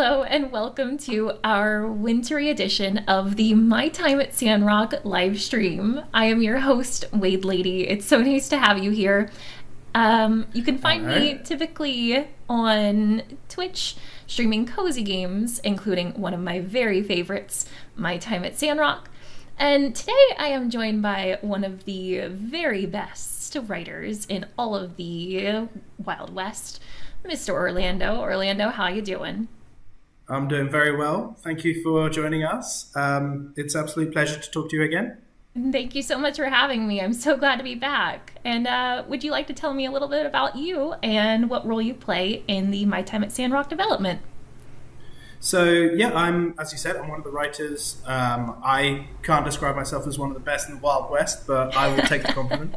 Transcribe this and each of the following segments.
Hello and welcome to our wintry edition of the My Time at Sandrock live stream. I am your host, Wade Lady. It's so nice to have you here. You can find me typically on Twitch streaming cozy games, including one of my very favorites, My Time at Sandrock. And today I am joined by one of the very best writers in all of the Wild West, Mr. Orlando. Orlando, how you doing? I'm doing very well. Thank you for joining us. It's an absolute pleasure to talk to you again. Thank you so much for having me. I'm so glad to be back. And would you like to tell me a little bit about you and what role you play in the My Time at Sandrock development? So, I'm, as you said, I'm one of the writers. I can't describe myself as one of the best in the Wild West, but I will take the compliment.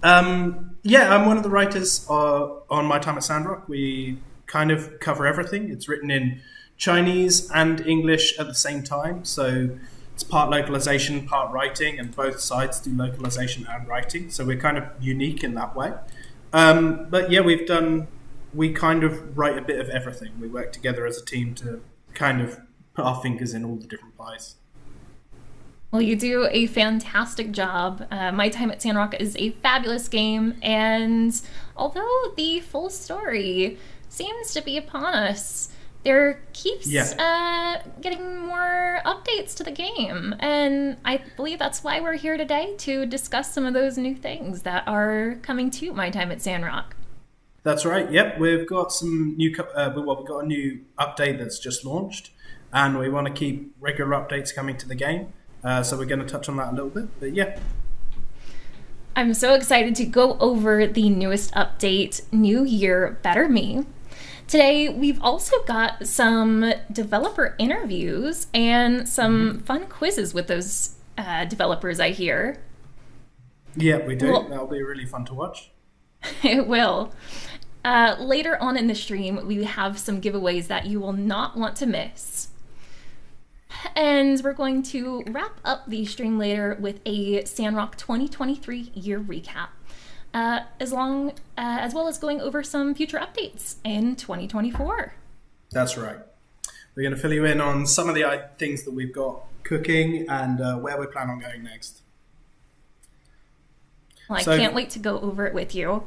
I'm one of the writers on My Time at Sandrock. We kind of cover everything. It's written in Chinese and English at the same time, so it's part localization, part writing, and both sides do localization and writing, so we're kind of unique in that way. We kind of write a bit of everything. We work together as a team to kind of put our fingers in all the different pies. Well, you do a fantastic job. My Time at Sandrock is a fabulous game, and although the full story seems to be upon us, there keeps getting more updates to the game. And I believe that's why we're here today, to discuss some of those new things that are coming to My Time at Sandrock. That's right. Yep, we've got some new. We've got a new update that's just launched, and we want to keep regular updates coming to the game. So we're going to touch on that a little bit. But yeah, I'm so excited to go over the newest update, New Year, Better Me. Today, we've also got some developer interviews and some fun quizzes with those developers, I hear. Yeah, we do. Well, that'll be really fun to watch. It will. Later on in the stream, we have some giveaways that you will not want to miss. And we're going to wrap up the stream later with a Sandrock 2023 year recap, as well as going over some future updates in 2024. That's right. We're going to fill you in on some of the things that we've got cooking and where we plan on going next. Well, I can't wait to go over it with you.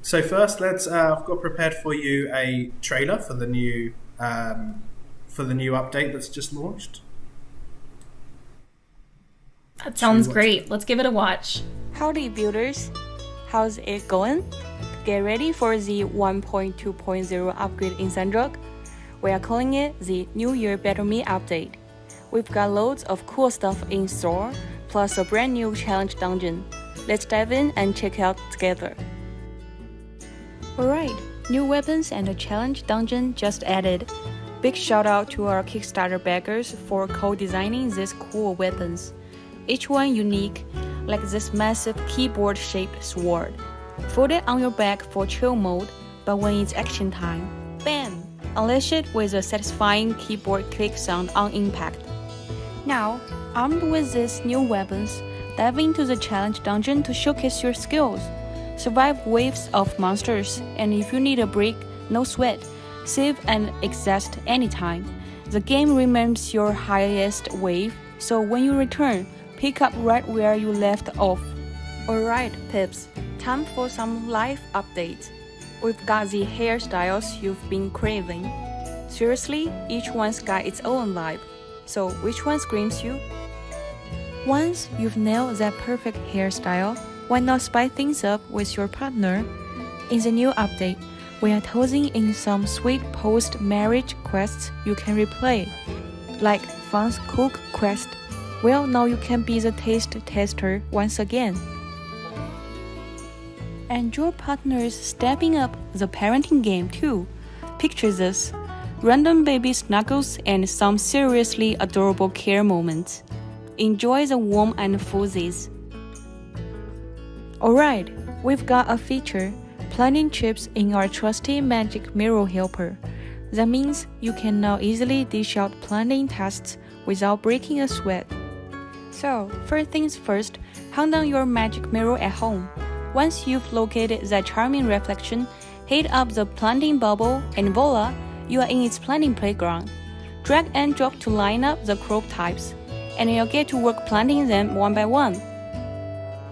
So first, I've got prepared for you a trailer for the new update that's just launched. That sounds great. Let's give it a watch. Howdy, builders. How's it going? Get ready for the 1.2.0 upgrade in Sandrock. We are calling it the New Year Better Me update. We've got loads of cool stuff in store, plus a brand new challenge dungeon. Let's dive in and check out together. Alright, new weapons and a challenge dungeon just added. Big shout out to our Kickstarter backers for co-designing these cool weapons. Each one unique, like this massive keyboard-shaped sword. Fold it on your back for chill mode, but when it's action time, bam! Unleash it with a satisfying keyboard click sound on impact. Now, armed with these new weapons, dive into the challenge dungeon to showcase your skills. Survive waves of monsters, and if you need a break, no sweat. Save and exhaust anytime. The game remembers your highest wave, so when you return, pick up right where you left off. Alright, pips, time for some life updates. We've got the hairstyles you've been craving. Seriously, each one's got its own vibe. So which one screams you? Once you've nailed that perfect hairstyle, why not spice things up with your partner? In the new update, we are tossing in some sweet post-marriage quests you can replay, like Fun's Cook Quest. Well, now you can be the taste tester once again. And your partner is stepping up the parenting game too. Picture this: random baby snuggles and some seriously adorable care moments. Enjoy the warm and fuzzies. Alright, we've got a feature, planning trips in our trusty magic mirror helper. That means you can now easily dish out planning tasks without breaking a sweat. So, first things first, hang down your magic mirror at home. Once you've located that charming reflection, heat up the planting bubble and voila, you are in its planting playground. Drag and drop to line up the crop types, and you'll get to work planting them one by one.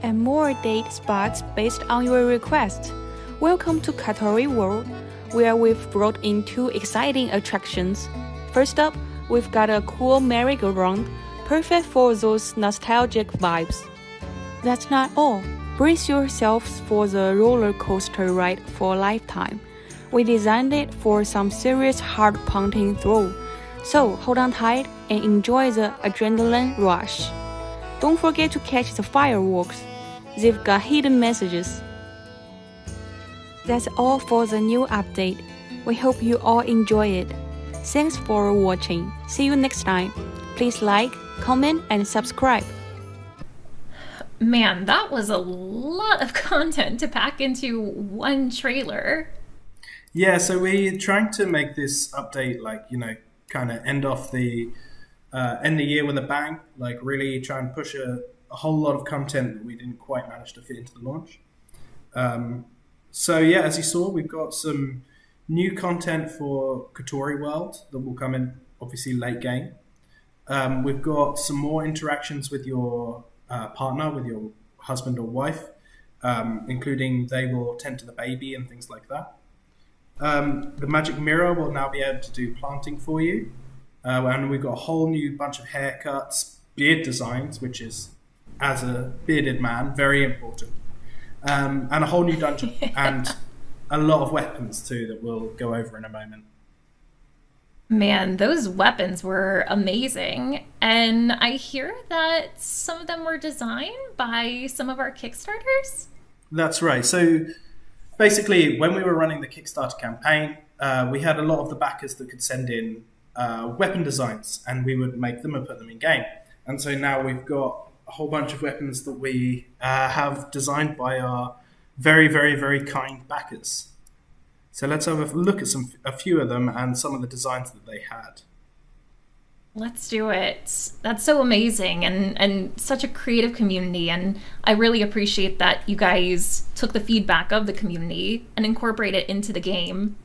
And more date spots based on your request. Welcome to Katori World, where we've brought in 2 exciting attractions. First up, we've got a cool merry-go-round, perfect for those nostalgic vibes. That's not all. Brace yourselves for the roller coaster ride for a lifetime. We designed it for some serious heart-pounding thrill. So hold on tight and enjoy the adrenaline rush. Don't forget to catch the fireworks. They've got hidden messages. That's all for the new update. We hope you all enjoy it. Thanks for watching. See you next time. Please like, comment, and subscribe. Man, that was a lot of content to pack into one trailer. Yeah, so we're trying to make this update kind of end the year with a bang, like really try and push a whole lot of content that we didn't quite manage to fit into the launch. So yeah, as you saw, we've got some new content for Katori World that will come in obviously late game. We've got some more interactions with your partner, with your husband or wife, including they will tend to the baby and things like that. The magic mirror will now be able to do planting for you. And we've got a whole new bunch of haircuts, beard designs, which is, as a bearded man, very important. And a whole new dungeon and a lot of weapons too that we'll go over in a moment. Man, those weapons were amazing. And I hear that some of them were designed by some of our Kickstarters. That's right. So basically, when we were running the Kickstarter campaign, we had a lot of the backers that could send in weapon designs, and we would make them and put them in game. And so now we've got a whole bunch of weapons that we have designed by our very, very, very kind backers. So let's have a look at a few of them and some of the designs that they had. Let's do it. That's so amazing and such a creative community. And I really appreciate that you guys took the feedback of the community and incorporate it into the game.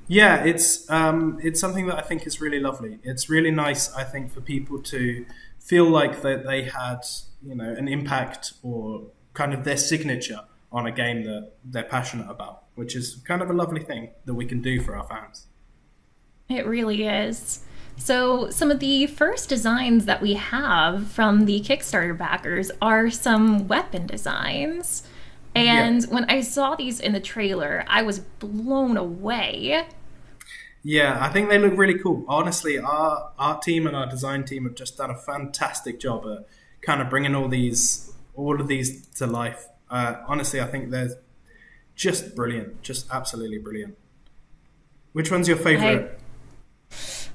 Yeah, it's something that I think is really lovely. It's really nice, I think, for people to feel like that they had, an impact or kind of their signature on a game that they're passionate about, which is kind of a lovely thing that we can do for our fans. It really is. So some of the first designs that we have from the Kickstarter backers are some weapon designs. And when I saw these in the trailer, I was blown away. Yeah, I think they look really cool. Honestly, our team and our design team have just done a fantastic job at kind of bringing all of these to life. Honestly, I think they're just brilliant, just absolutely brilliant. Which one's your favorite?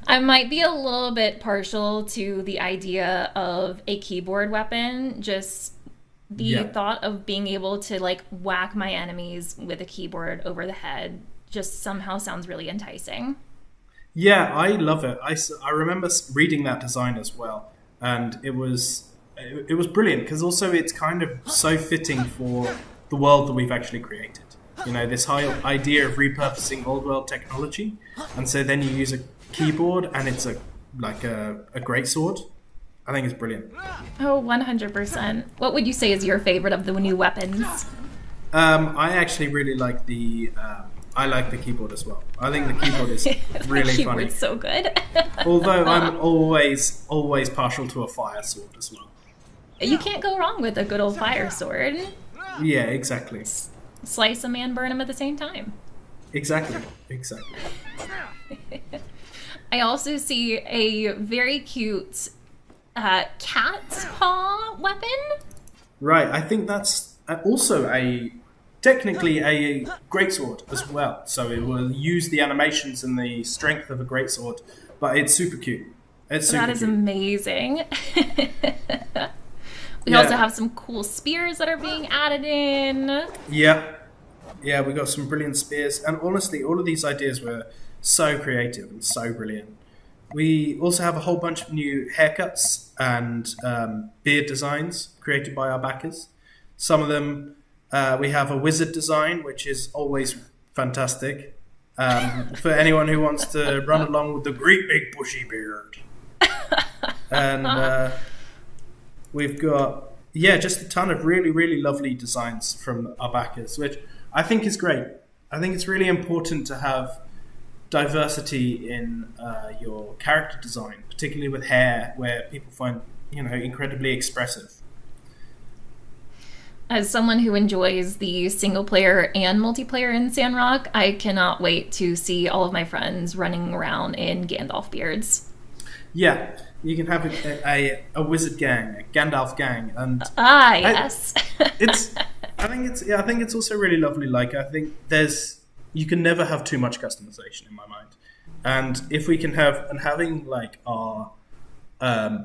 I might be a little bit partial to the idea of a keyboard weapon. Just the thought of being able to whack my enemies with a keyboard over the head just somehow sounds really enticing. Yeah, I love it. I remember reading that design as well, and it was brilliant because also it's kind of so fitting for the world that we've actually created. This whole idea of repurposing old world technology, and so then you use a keyboard and it's a great sword. I think it's brilliant. Oh, 100%. What would you say is your favorite of the new weapons? I actually really like the keyboard as well. I think the keyboard is really the funny. Keyboard's so good. Although I'm always partial to a fire sword as well. You can't go wrong with a good old fire sword. Yeah, exactly. Slice a man, burn him at the same time. Exactly. I also see a very cute cat's paw weapon. Right, I think that's also technically a greatsword as well. So it will use the animations and the strength of a greatsword, but it's super cute. That is amazing. We also have some cool spears that are being added in. Yeah, we got some brilliant spears. And honestly, all of these ideas were so creative and so brilliant. We also have a whole bunch of new haircuts and beard designs created by our backers. Some of them, we have a wizard design, which is always fantastic. for anyone who wants to run along with the great big bushy beard. And we've got, just a ton of really, really lovely designs from our backers, which I think is great. I think it's really important to have diversity in your character design, particularly with hair, where people find, incredibly expressive. As someone who enjoys the single player and multiplayer in Sandrock, I cannot wait to see all of my friends running around in Gandalf beards. Yeah, you can have a wizard gang, a Gandalf gang, and yes. I think it's also really lovely. Like, I think you can never have too much customization in my mind, and if we can having like our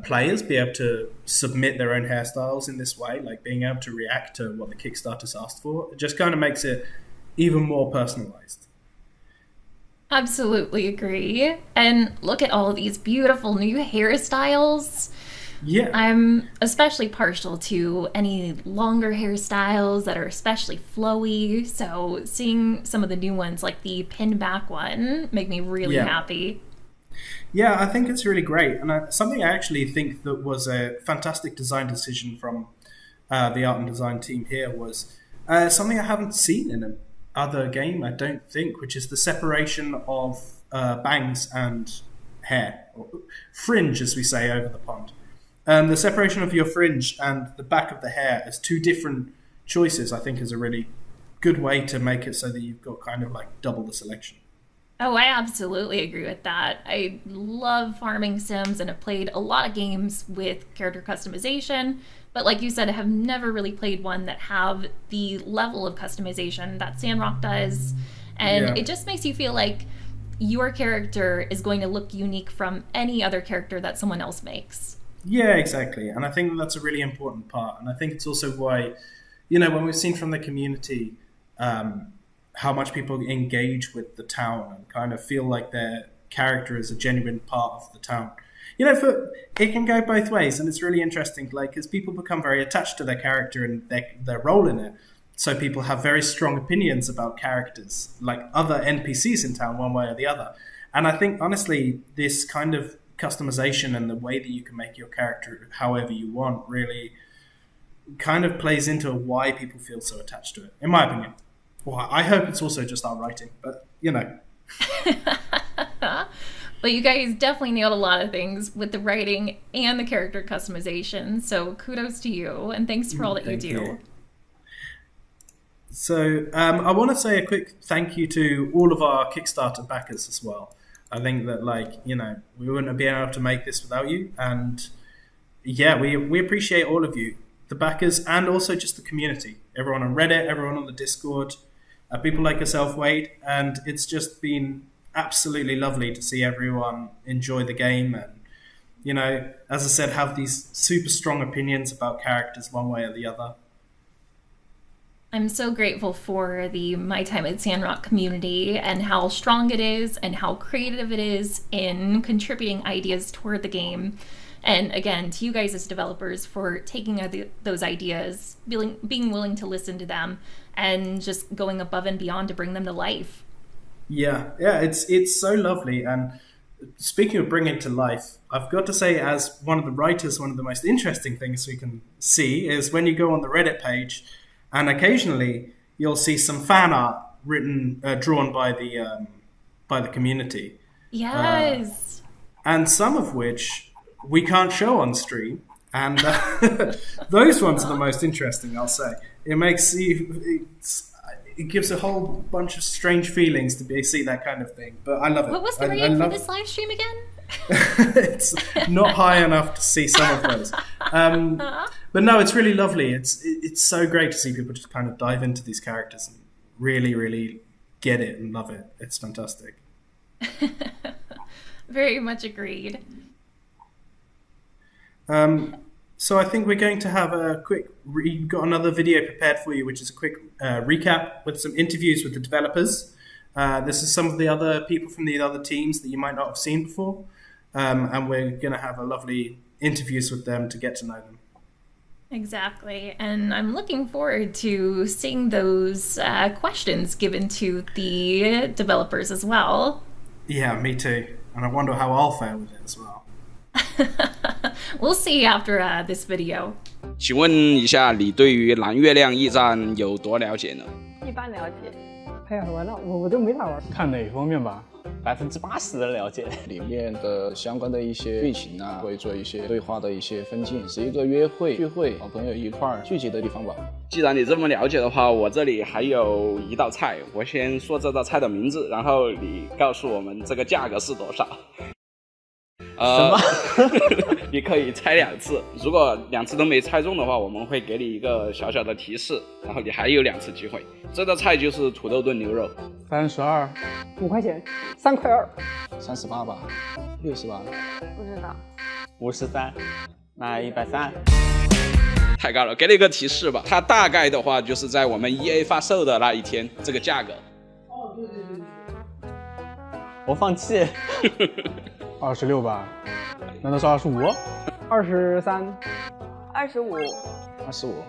players be able to submit their own hairstyles in this way, like being able to react to what the Kickstarter's asked for, it just kind of makes it even more personalized. Absolutely agree. And look at all of these beautiful new hairstyles. Yeah. I'm especially partial to any longer hairstyles that are especially flowy. So seeing some of the new ones, like the pinned back one, make me really happy. Yeah, I think it's really great. And something I actually think that was a fantastic design decision from the art and design team here was something I haven't seen in an other game, I don't think, which is the separation of bangs and hair, or fringe, as we say over the pond. The separation of your fringe and the back of the hair as two different choices, I think, is a really good way to make it so that you've got kind of like double the selection. Oh, I absolutely agree with that. I love farming sims and have played a lot of games with character customization. But like you said, I have never really played one that have the level of customization that Sandrock does. And it just makes you feel like your character is going to look unique from any other character that someone else makes. Yeah, exactly. And I think that's a really important part. And I think it's also why, when we've seen from the community how much people engage with the town and kind of feel like their character is a genuine part of the town. It can go both ways, and it's really interesting, like, as people become very attached to their character and their role in it, so people have very strong opinions about characters, like other NPCs in town, one way or the other. And I think, honestly, this kind of customization and the way that you can make your character however you want really kind of plays into why people feel so attached to it, in my opinion. Well, I hope it's also just our writing, but, But you guys definitely nailed a lot of things with the writing and the character customization. So kudos to you, and thanks for all that you do. You. So I want to say a quick thank you to all of our Kickstarter backers as well. I think that, we wouldn't have been able to make this without you. And we appreciate all of you, the backers, and also just the community. Everyone on Reddit, everyone on the Discord, people like yourself, Wade. And it's just been absolutely lovely to see everyone enjoy the game and, as I said, have these super strong opinions about characters one way or the other. I'm so grateful for the My Time at Sandrock community and how strong it is and how creative it is in contributing ideas toward the game. And again, to you guys as developers for taking those ideas, being willing to listen to them, and just going above and beyond to bring them to life. Yeah, it's so lovely. And speaking of bringing it to life, I've got to say, as one of the writers, one of the most interesting things we can see is when you go on the Reddit page, and occasionally you'll see some fan art drawn by the community. Yes. And some of which we can't show on stream. And those ones are the most interesting, I'll say. It gives a whole bunch of strange feelings to see that kind of thing. But I love it. What was the rating for this live stream again? It's not high enough to see some of those. But no, it's really lovely. It's so great to see people just kind of dive into these characters and really, really get it and love it. It's fantastic. Very much agreed. So I think we're going to have a quick... We've got another video prepared for you, which is a quick recap with some interviews with the developers. This is some of the other people from the other teams that you might not have seen before. And we're going to have a lovely interviews with them to get to know them. Exactly. And I'm looking forward to seeing those questions given to the developers as well. Yeah, me too. And I wonder how I'll fare with it as well. We'll see after this video. 请问一下，你对于蓝月亮驿站有多了解呢？一般了解。太好玩了，我都没咋玩。看哪方面吧80%的了解。里面的相关的一些剧情啊，会做一些对话的一些分镜，是一个约会聚会，好朋友一块儿聚集的地方吧。既然你这么了解的话，我这里还有一道菜，我先说这道菜的名字，然后你告诉我们这个价格是多少。什么？你可以猜2次，如果2次都没猜中的话，我们会给你一个小小的提示，然后你还有2次机会。这道菜就是土豆炖牛肉。32， 5块钱，3块2。38吧，68。不知道。53，那130。太高了，给你一个提示吧，它大概的话就是在我们 EA 发售的那一天这个价格。哦，对。我放弃。26吧？难道是2523。25。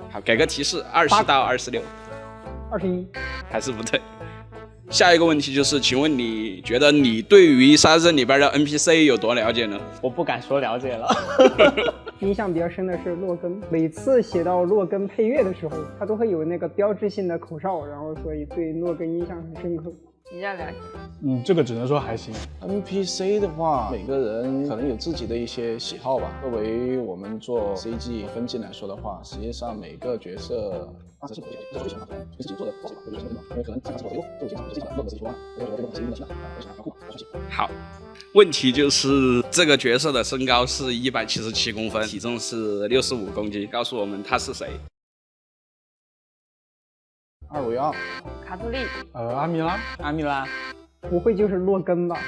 好，给个提示，20到26。21。还是不对。下一个问题就是，请问你觉得你对于杀阵里边的 NPC 有多了解呢？我不敢说了解了。印象比较深的是洛根，每次写到洛根配乐的时候，他都会有那个标志性的口哨，然后所以对洛根印象很深刻。比较了解。这个只能说还行。NPC 的话，每个人可能有自己的一些喜好吧。作为我们做 CG 分镜来说的话，实际上每个角色自己做的因为可能好，问题就是这个角色的身高是177公分，体重是65公斤，告诉我们他是谁？2v2。卡图利。阿米拉。不会就是洛根吧？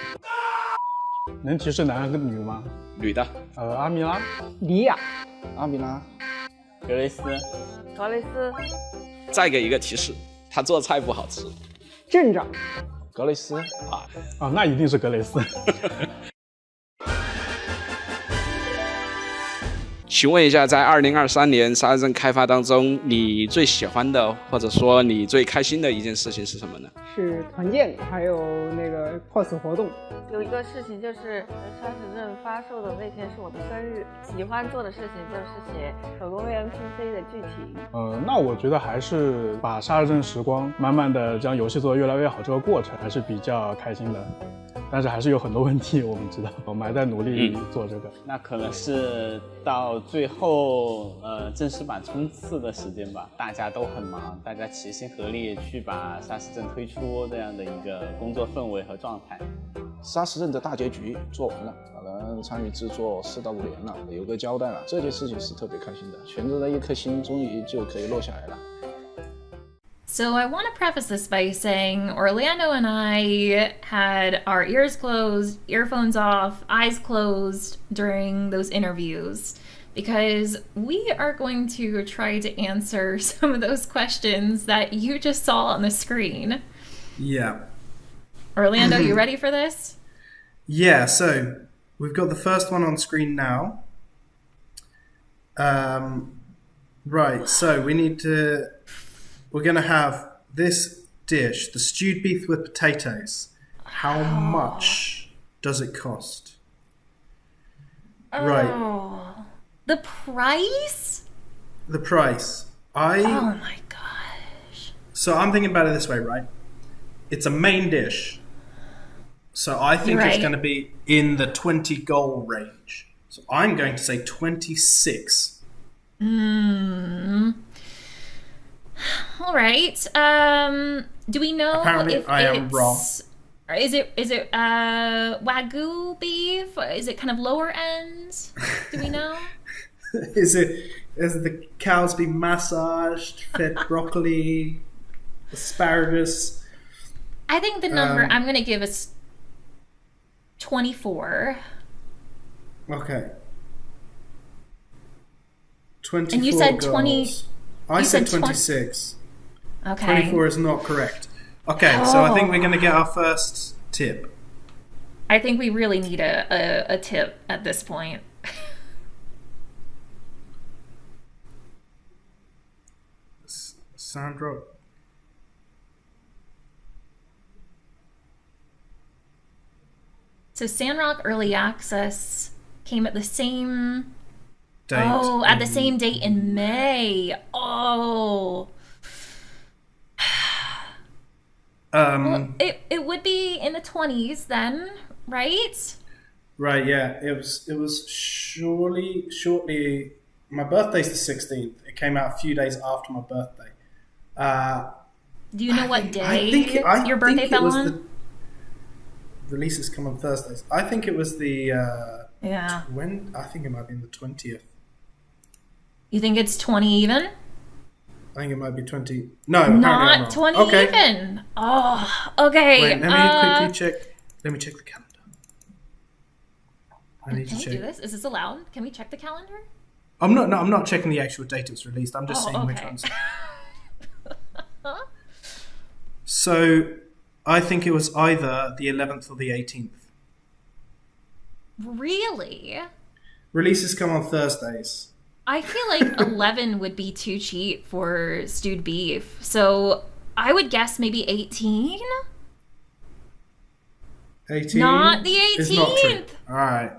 能提示男跟女吗？女的。阿米拉。莉亚。阿米拉。格雷斯。再给一个提示，他做菜不好吃。镇长。格雷斯。那一定是格雷斯。请问一下，在2023年杀人开发当中，你最喜欢的或者说你最开心的一件事情是什么呢？是团建，还有那个 cos 活动。有一个事情就是杀时阵发售的那天是我的生日，喜欢做的事情就是写手工为 NPC 的剧情。那我觉得还是把杀时阵时光慢慢的将游戏做得越来越好，这个过程还是比较开心的。但是还是有很多问题，我们知道，我们还在努力做这个。那可能是到最后正式版冲刺的时间吧，大家都很忙，大家齐心合力去把杀时阵推出这样的一个工作氛围和状态。杀时阵的大结局做完了，可能参与制作4到5年了，有个交代了，这件事情是特别开心的，悬着的一颗心终于就可以落下来了。So I want to preface this by saying Orlando and I had our ears closed, earphones off, eyes closed during those interviews because we are going to try to answer some of those questions that you just saw on the screen. Yeah. Orlando, you ready for this? Yeah, so we've got the first one on screen now. Right, so we're going to have this dish, the stewed beef with potatoes. How much does it cost? Right. The price? The price. Oh my gosh. So I'm thinking about it this way, right? It's a main dish. So I think it's going to be in the 20 goal range. So I'm going to say 26. All right. Do we know Apparently if I am wrong. Is it Wagyu beef? Is it kind of lower end? Do we know? Is the cows being massaged, fed broccoli, asparagus? I think the number I'm going to give is 24. Okay. 24 And you said goals. 20. I said 26. Okay. 24 is not correct. Okay, so I think we're going to get our first tip. I think we really need a tip at this point. Sandrock. So Sandrock Early Access came at the same Date. at the same date in May. Oh. Well, it would be in the 20s then, right? Right, yeah. It was shortly. My birthday's the 16th. It came out a few days after my birthday. Do you know what day your I birthday think fell it was on? the releases come on Thursdays. I think it was the Yeah. when I think it might be the 20th. You think it's 20 even? I think it might be 20. No, apparently I'm Not wrong. 20 Okay. even. Oh, okay. Wait, let me quickly check. Let me check the calendar. I need Can to we do check. this? Is this allowed? Can we check the calendar? I'm not checking the actual date it was released. I'm just Oh, seeing which okay. ones. So, I think it was either the 11th or the 18th. Really? Releases come on Thursdays. I feel like 11 would be too cheap for stewed beef. So I would guess maybe 18? 18. Not the is not true. 18th. All right.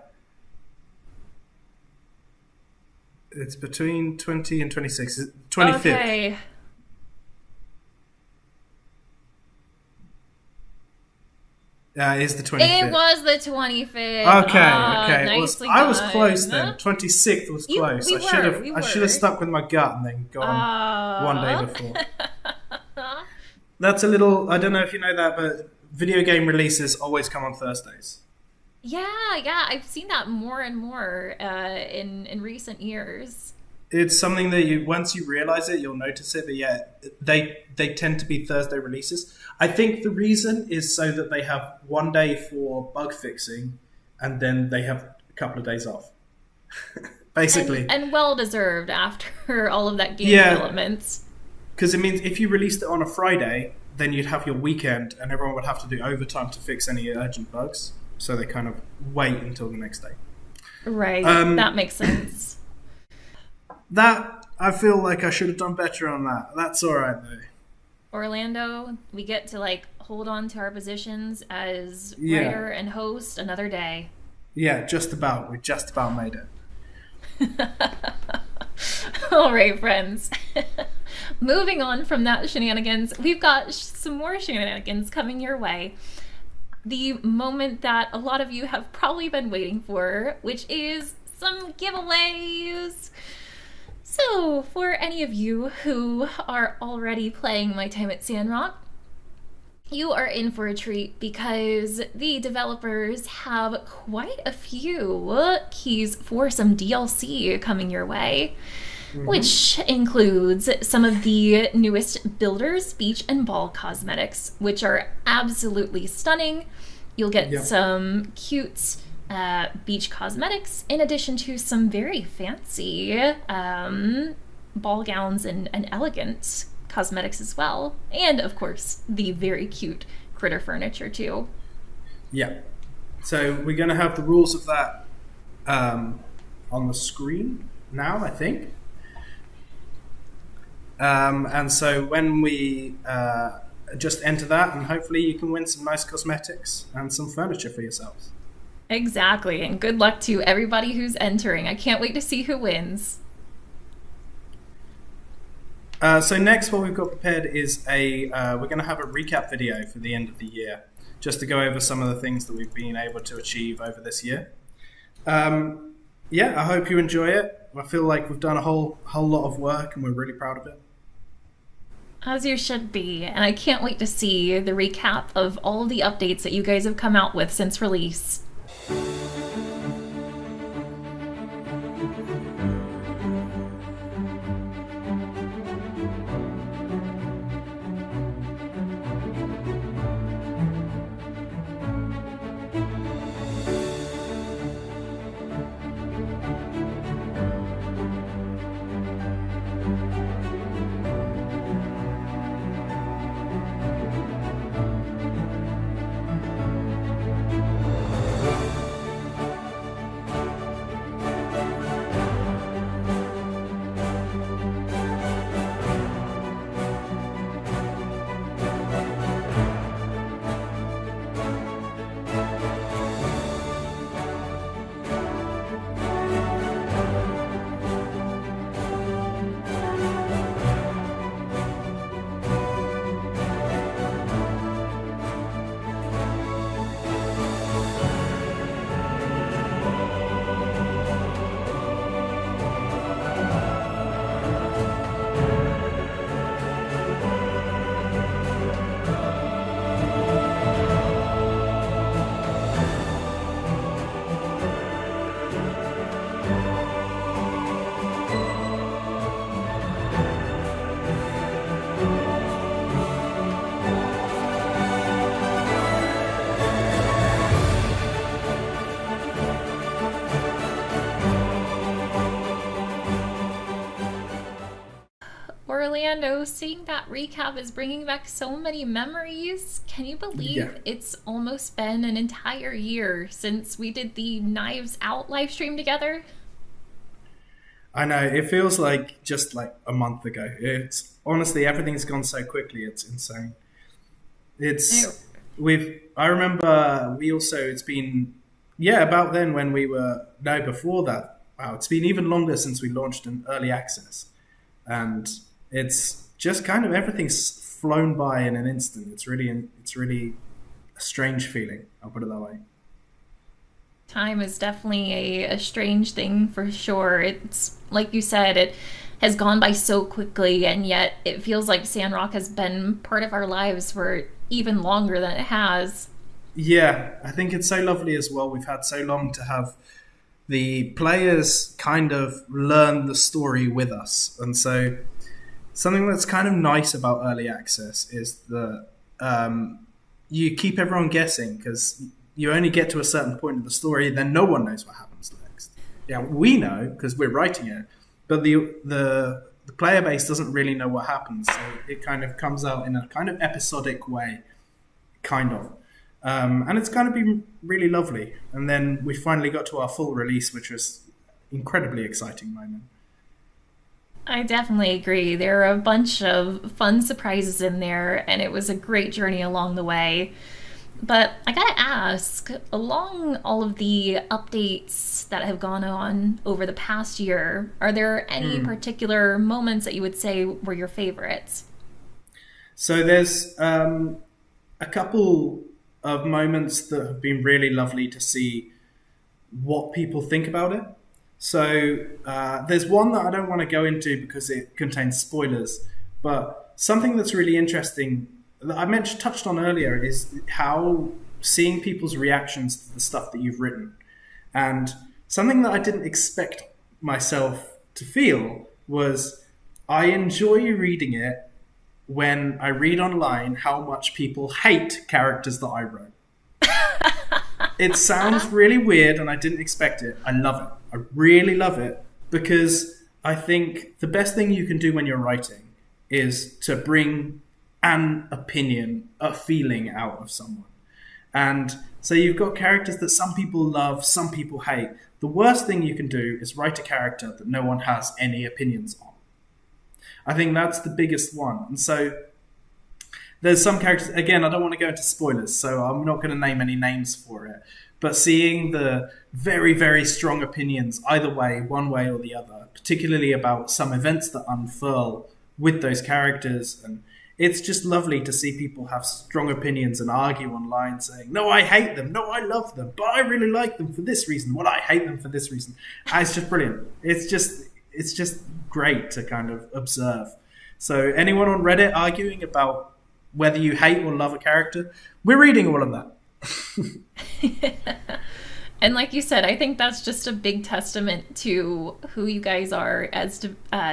It's between 20 and 26. 25th. Okay. Is the 25th. It was the 25th. Okay, Ah, okay. Nicely I was done. close then. 26th was You- close. we I should were, have. we I should were. have stuck with my gut and then gone one day before. That's a little. I don't know if you know that, but video game releases always come on Thursdays. Yeah, I've seen that more and more in recent years. It's something that you once you realize it, you'll notice it. But yeah, they tend to be Thursday releases. I think the reason is so that they have one day for bug fixing, and then they have a couple of days off. Basically, And well deserved after all of that game Yeah. development. because it means if you released it on a Friday, then you'd have your weekend, and everyone would have to do overtime to fix any urgent bugs. So they kind of wait until the next day. Right. That makes sense. That I feel like I should have done better on that. That's all right though. Orlando, we get to like hold on to our positions as Yeah. writer and host another day. Yeah, just about. We just about made it. All right, friends. Moving on from that shenanigans, we've got some more shenanigans coming your way. The moment that a lot of you have probably been waiting for, which is some giveaways. So, for any of you who are already playing My Time at Sandrock, you are in for a treat because the developers have quite a few keys for some DLC coming your way, which includes some of the newest Builders, Beach, and Ball cosmetics, which are absolutely stunning. You'll get Yep. some cute beach cosmetics, in addition to some very fancy ball gowns and elegant cosmetics as well. And, of course, the very cute critter furniture, too. Yeah. So we're going to have the rules of that on the screen now, I think. And so when we just enter that, and hopefully you can win some nice cosmetics and some furniture for yourselves. Exactly, and good luck to everybody who's entering. I can't wait to see who wins. So next, what we've got prepared is we're going to have a recap video for the end of the year, just to go over some of the things that we've been able to achieve over this year. Yeah, I hope you enjoy it. I feel like we've done a whole lot of work, and we're really proud of it. As you should be, and I can't wait to see the recap of all of the updates that you guys have come out with since release. Orlando, seeing that recap is bringing back so many memories. Can you believe it's almost been an entire year since we did the Knives Out live stream together? I know, it feels like just like a month ago. It's honestly, everything's gone so quickly, it's insane. I remember it's been, about then when before that. Wow, it's been even longer since we launched an early access. And it's just kind of everything's flown by in an instant. It's really a strange feeling, I'll put it that way. Time is definitely a strange thing for sure. It's like you said, it has gone by so quickly, and yet it feels like Sandrock has been part of our lives for even longer than it has. Yeah, I think it's so lovely as well. We've had so long to have the players kind of learn the story with us. And so something that's kind of nice about early access is that you keep everyone guessing, because you only get to a certain point of the story, then no one knows what happens next. Yeah, we know because we're writing it, but the player base doesn't really know what happens. So it kind of comes out in a kind of episodic way, kind of. And it's kind of been really lovely. And then we finally got to our full release, which was an incredibly exciting moment. I definitely agree. There are a bunch of fun surprises in there, and it was a great journey along the way. But I gotta ask, along all of the updates that have gone on over the past year, are there any particular moments that you would say were your favorites? So there's a couple of moments that have been really lovely to see what people think about it. So there's one that I don't want to go into because it contains spoilers, but something that's really interesting that I touched on earlier is how seeing people's reactions to the stuff that you've written. And something that I didn't expect myself to feel was I enjoy reading it when I read online how much people hate characters that I wrote. It sounds really weird and I didn't expect it. I love it. I really love it, because I think the best thing you can do when you're writing is to bring an opinion, a feeling out of someone. And so you've got characters that some people love, some people hate. The worst thing you can do is write a character that no one has any opinions on. I think that's the biggest one. And so there's some characters, again, I don't want to go into spoilers, so I'm not going to name any names for it. But seeing the very, very strong opinions either way, one way or the other, particularly about some events that unfurl with those characters, and it's just lovely to see people have strong opinions and argue online saying, no, I hate them, no, I love them, but I really like them for this reason, well, I hate them for this reason. And it's just brilliant. It's just great to kind of observe. So anyone on Reddit arguing about whether you hate or love a character, we're reading all of that. And like you said, I think that's just a big testament to who you guys are as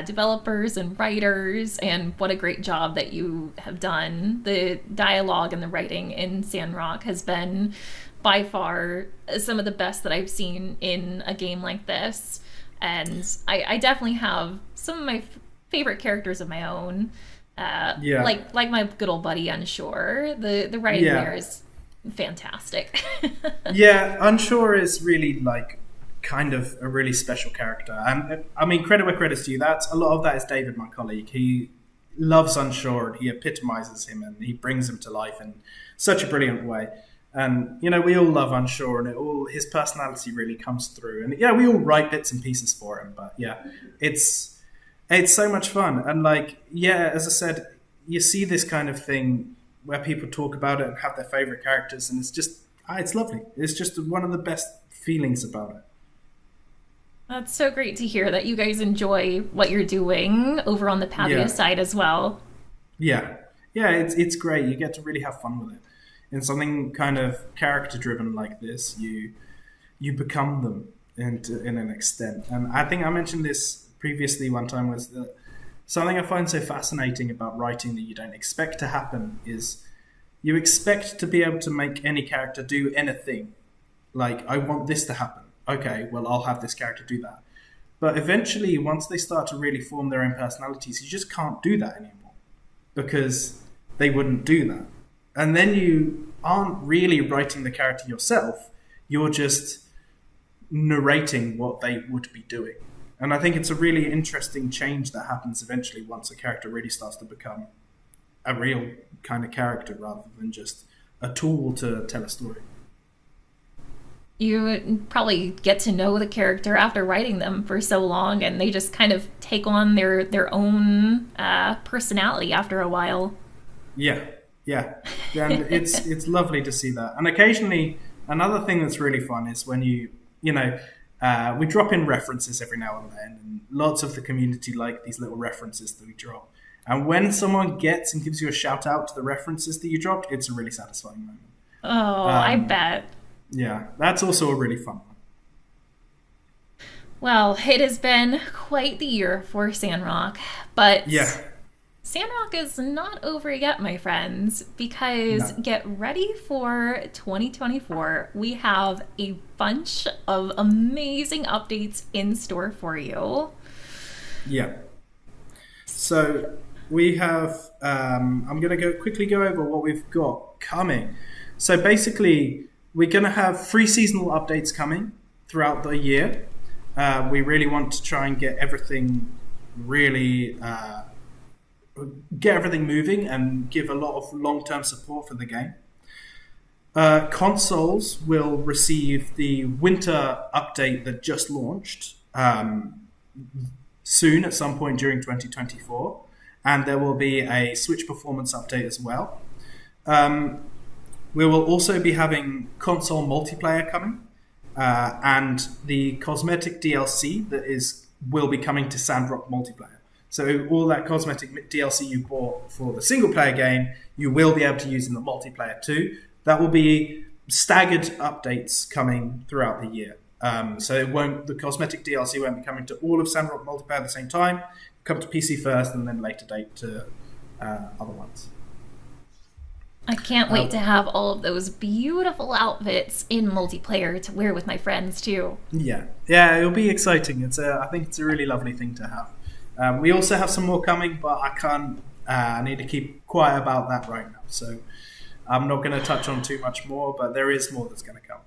developers and writers, and what a great job that you have done. The dialogue and the writing in Sandrock has been by far some of the best that I've seen in a game like this. And I definitely have some of my favorite characters of my own. Like my good old buddy Unsure. The writing there is fantastic. Yeah, Unsure is really like kind of a really special character. And I mean, credit where credit's due. A lot of that is David, my colleague. He loves Unsure, and he epitomizes him, and he brings him to life in such a brilliant way. And we all love Unsure, and his personality really comes through. And we all write bits and pieces for him, but it's so much fun. And as I said, you see this kind of thing where people talk about it and have their favorite characters, and it's lovely. It's just one of the best feelings about it. That's so great to hear that you guys enjoy what you're doing over on the Pavia side as well. Yeah, it's great. You get to really have fun with it. In something kind of character-driven like this, you become them in an extent. And I think I mentioned this previously one time, was that something I find so fascinating about writing that you don't expect to happen is you expect to be able to make any character do anything. Like, I want this to happen. Okay, well, I'll have this character do that. But eventually, once they start to really form their own personalities, you just can't do that anymore because they wouldn't do that. And then you aren't really writing the character yourself. You're just narrating what they would be doing. And I think it's a really interesting change that happens eventually once a character really starts to become a real kind of character rather than just a tool to tell a story. You probably get to know the character after writing them for so long, and they just kind of take on their own personality after a while. Yeah, and it's lovely to see that. And occasionally, another thing that's really fun is when we drop in references every now and then, and lots of the community like these little references that we drop. And when someone gets and gives you a shout out to the references that you dropped, it's a really satisfying moment. Oh, I bet. Yeah, that's also a really fun one. Well, it has been quite the year for Sandrock, but yeah. Sandrock is not over yet, my friends, because get ready for 2024. We have a bunch of amazing updates in store for you. Yeah. So we have, I'm going to quickly go over what we've got coming. So basically, we're going to have 3 seasonal updates coming throughout the year. We really want to try and get everything moving and give a lot of long-term support for the game. Consoles will receive the winter update that just launched soon at some point during 2024, and there will be a Switch performance update as well. We will also be having console multiplayer coming, and the cosmetic DLC that will be coming to Sandrock multiplayer. So all that cosmetic DLC you bought for the single player game, you will be able to use in the multiplayer too. That will be staggered updates coming throughout the year. So the cosmetic DLC won't be coming to all of Sandrock multiplayer at the same time. Come to PC first, and then later date to other ones. I can't wait to have all of those beautiful outfits in multiplayer to wear with my friends too. Yeah, it'll be exciting. I think it's a really lovely thing to have. We also have some more coming, but I can't. I need to keep quiet about that right now. So I'm not going to touch on too much more, but there is more that's going to come.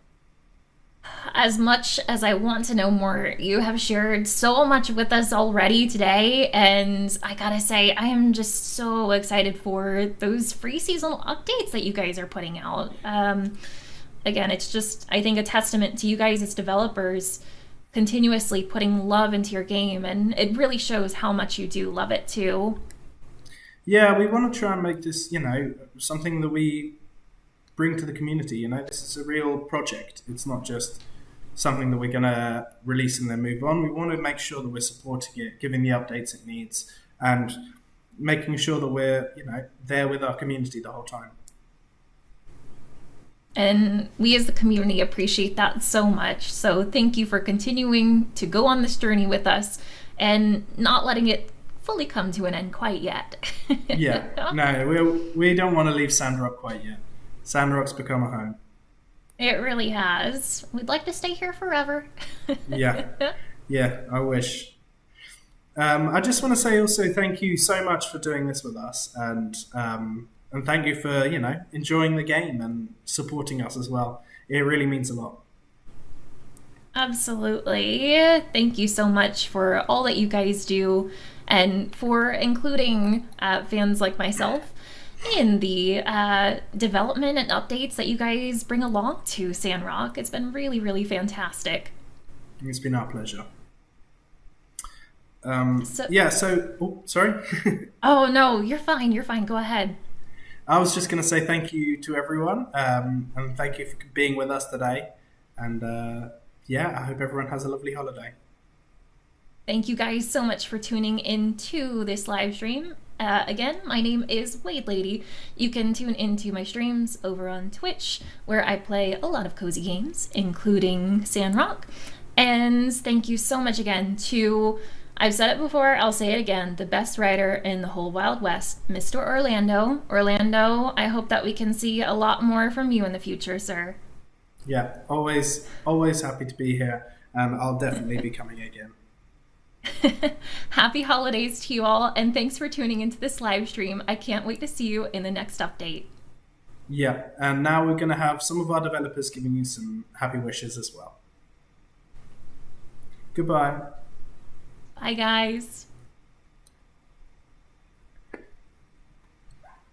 As much as I want to know more, you have shared so much with us already today, and I gotta say, I am just so excited for those free seasonal updates that you guys are putting out. Again, it's just, I think, a testament to you guys as developers continuously putting love into your game, and it really shows how much you do love it too. Yeah, we want to try and make this, something that we bring to the community. This is a real project. It's not just something that we're going to release and then move on. We want to make sure that we're supporting it, giving the updates it needs, and making sure that we're, there with our community the whole time. And we as the community appreciate that so much. So thank you for continuing to go on this journey with us and not letting it fully come to an end quite yet. Yeah, no, we don't want to leave Sandrock quite yet. Sandrock's become a home. It really has. We'd like to stay here forever. Yeah, I wish. I just want to say also thank you so much for doing this with us, and thank you for enjoying the game and supporting us as well. It really means a lot. Absolutely. Thank you so much for all that you guys do, and for including fans like myself in the development and updates that you guys bring along to Sandrock. It's been really, really fantastic. It's been our pleasure. Sorry. Oh, no, you're fine. You're fine. Go ahead. I was just going to say thank you to everyone, and thank you for being with us today. And I hope everyone has a lovely holiday. Thank you guys so much for tuning into this live stream. Again, my name is Wade Lady. You can tune into my streams over on Twitch, where I play a lot of cozy games, including Sandrock. And thank you so much again to, I've said it before, I'll say it again, the best writer in the whole Wild West, Mr. Orlando. Orlando, I hope that we can see a lot more from you in the future, sir. Yeah, always happy to be here, and I'll definitely be coming again. Happy holidays to you all, and thanks for tuning into this live stream. I can't wait to see you in the next update. Yeah, and now we're going to have some of our developers giving you some happy wishes as well. Goodbye. Bye, guys.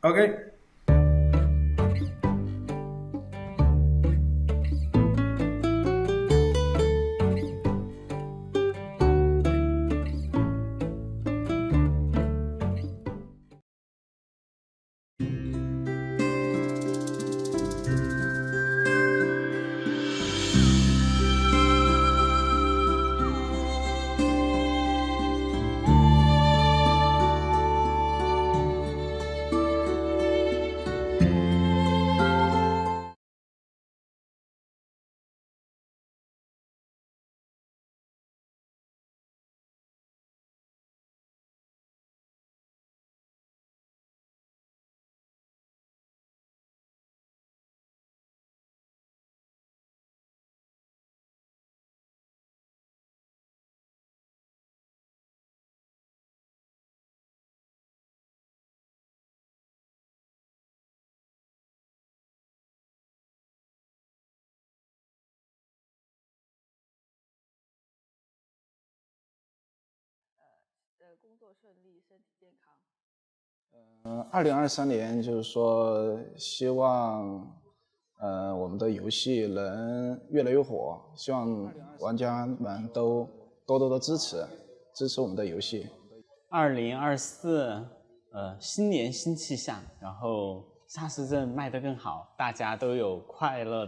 Okay.2023年就是说，希望我们的游戏能越来越火，希望玩家们都多多的支持我们的游戏。2024，新年新气象，然后沙石镇卖得更好，大家都有快乐